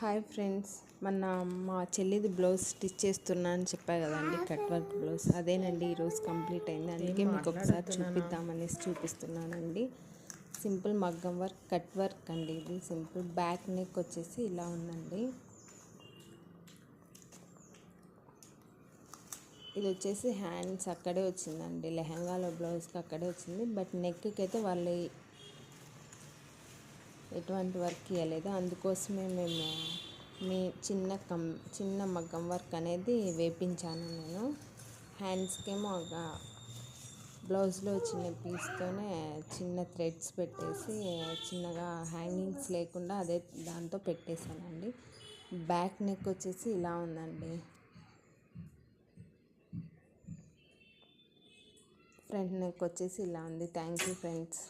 Hi friends, మా చెల్లిది blouse stitch చేస్తున్నా అని చెప్పా కదండి, కట్ వర్క్ బ్లౌజ్ అదేనండి ఈరోజు కంప్లీట్ అయింది. అందుకే మీకు ఒకసారి చూపిద్దామనేసి చూపిస్తున్నానండి. సింపుల్ మగ్గం వర్క్ కట్ వర్క్ అండి. ఇది సింపుల్ బ్యాక్ నెక్ వచ్చేసి ఇలా ఉందండి. ఇది వచ్చేసి హ్యాండ్స్ అక్కడే వచ్చిందండి, లెహంగాలో బ్లౌజ్కి అక్కడే వచ్చింది. బట్ నెక్కి అయితే వాళ్ళు ఎటువంటి వర్క్ ఇవ్వలేదు. అందుకోసమే మేము మీ చిన్న మగ్గం వర్క్ అనేది వేపించాను నేను. హ్యాండ్స్కేమో బ్లౌజ్లో చిన్న పీస్తోనే చిన్న థ్రెడ్స్ పెట్టేసి చిన్నగా హ్యాంగింగ్స్ లేకుండా అదే దాంతో పెట్టేశానండి. బ్యాక్ నెక్ వచ్చేసి ఇలా ఉందండి. ఫ్రంట్ నెక్ వచ్చేసి ఇలా ఉంది. Thank you friends.